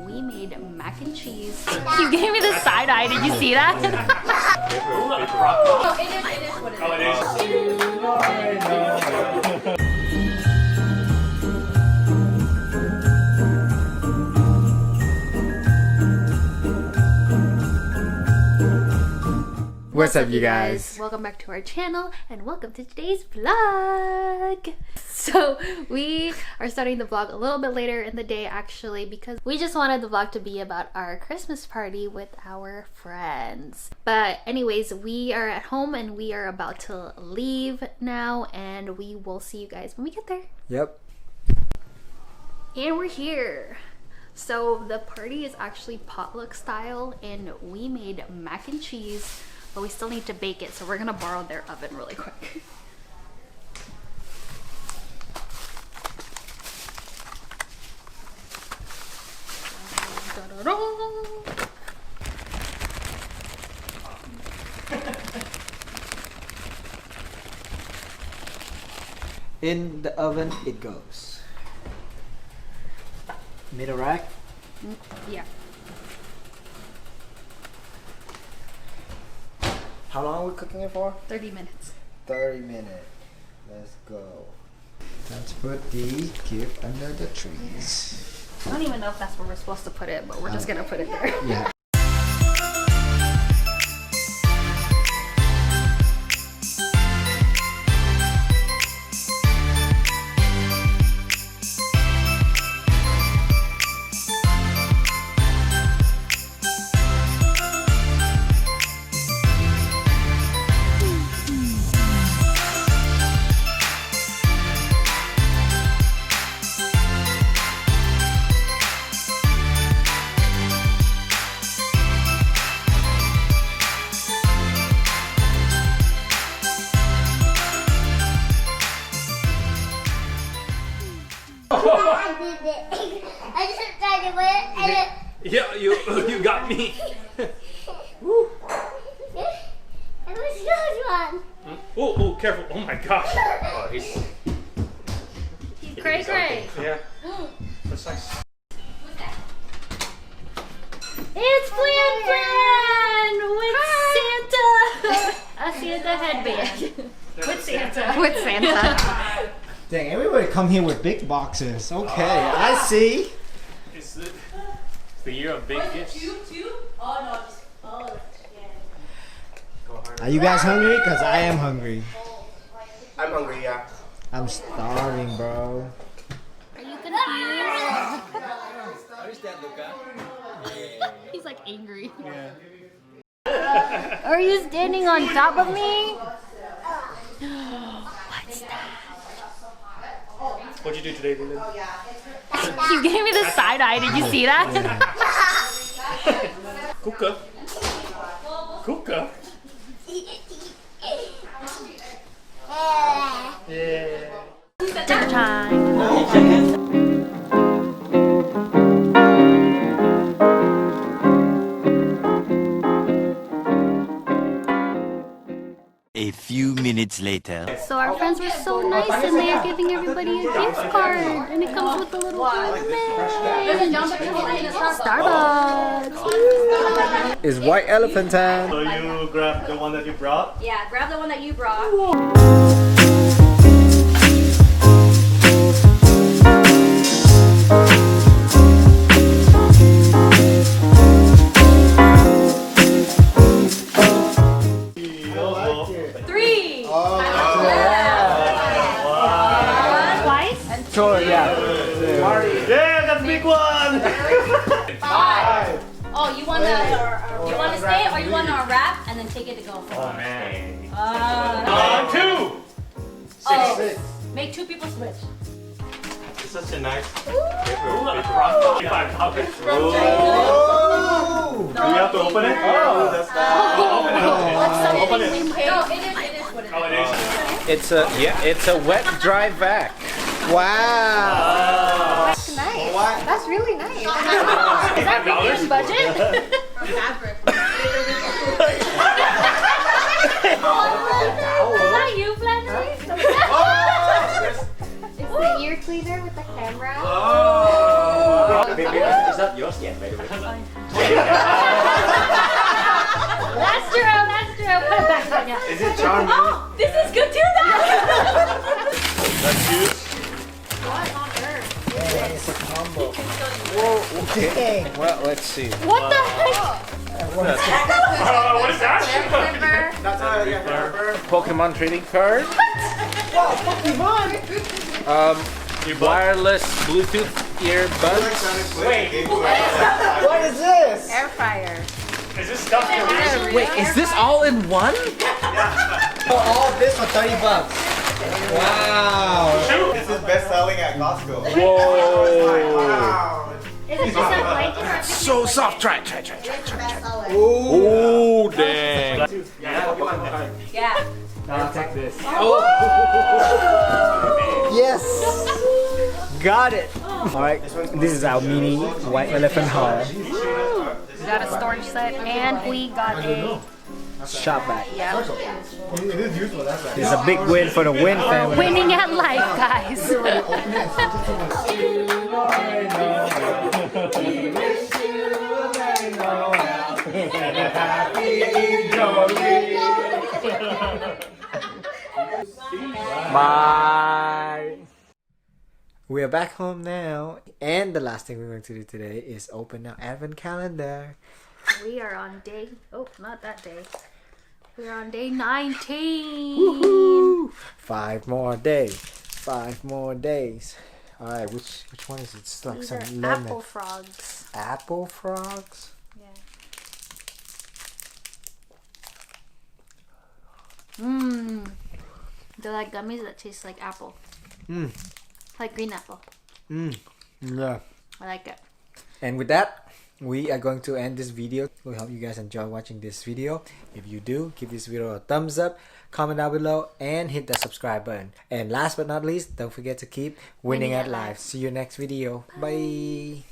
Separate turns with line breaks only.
we made mac and cheese. You gave me the side eye, did you see that?
Oh, it is what it is.
What's up, you guys?
Welcome back to our channel and welcome to today's vlog. So we are starting the vlog a little bit later in the day actually because we just wanted the vlog to be about our Christmas party with our friends. But anyways, we are at home and we are about to leave now and we will see you guys when we get there.
Yep.
And we're here. So the party is actually potluck style and we made mac and cheese, but we still need to bake it, so we're gonna borrow their oven really quick.
In the oven it goes. Middle rack.
Yeah.
How long are we cooking it for?
30 minutes.
30 minutes. Let's go. Let's put the gift under the trees.
I don't even know if that's where we're supposed to put it, but we're just gonna put it there.
Yeah.
I just tried to win.
Yeah, you got me.
Woo. It was good one.
Oh, careful! Oh my gosh! Oh, he's
Cray cray.
Yeah. Precise.
It's Flan with Santa. A Santa headband. With Santa. With Santa.
Dang, everybody come here with big boxes. Okay, I see.
It's the year of big gifts.
Two? Oh no,
Are you guys hungry? Because I am hungry.
I'm hungry, yeah.
I'm starving, bro.
Are you confused? He's like angry. Yeah. Are you standing on top of me? What's that?
What'd you do today, Leland?
You gave me the side eye. Did you see that?
Kuka. Kuka. Yeah.
Dinner time.
A few minutes later.
So our friends were so nice and they are giving everybody a gift card and it comes with a little Starbucks.
It's white elephant time.
So you grab the one that you brought?
Yeah, grab the one that you brought.
Sure, yeah.
Yeah, that's a big one!
5. Oh, you wanna stay or you wanna wrap and then take it to go?
Oh man. 2!
Oh, make 2 people switch.
It's such a nice $5.
Oh!
Do we have to open it? Oh, that's nice. Open it.
No, it is what it is.
Oh, it is.
It's a wet dry vac.
Wow!
That's nice. That's really nice. Is that really in budget? Is that you, Flannery?
It's the ear cleaner with the camera.
Oh! Is that
not yours yet, by the way.
That's true. That's true. Put it back on you.
Is it charming?
Oh, this is good too.
That's you.
What on earth?
It's a combo.
Whoa, okay.
Dang.
Well, let's see.
What the heck?
What is that?
That's Pokemon trading card. Wireless Bluetooth earbuds.
Wait.
What is this?
Air fryer.
Is this stuff you're using?
Wait, is this all in one?
Oh, all of this for $30. Wow.
This is best selling at Costco.
Whoa.
Is it just a blanket or a
So soft. Try.
Ooh.
Oh, dang.
Yeah.
I'll take this.
Yes. Got it. All right. This is our mini white elephant haul.
We got a storage set and we got a
Shop bag.
yeah.
It's a big win for the Win family.
Winning at life, guys.
Bye. We are back home now, and the last thing we're going to do today is open our advent calendar.
We are on day. Oh, not that day. We're on day 19.
Woohoo! 5 more days. 5 more days. All right, which one is it? It's like
These
some
are
lemon.
apple frogs.
Apple frogs.
Yeah. Mmm. They're like gummies that taste like apple.
Mm.
Like green apple.
Yeah.
I like it.
And with that, we are going to end this video. We hope you guys enjoy watching this video. If you do, give this video a thumbs up, comment down below, and hit the subscribe button. And last but not least, don't forget to keep winning at life. See you next video. Bye.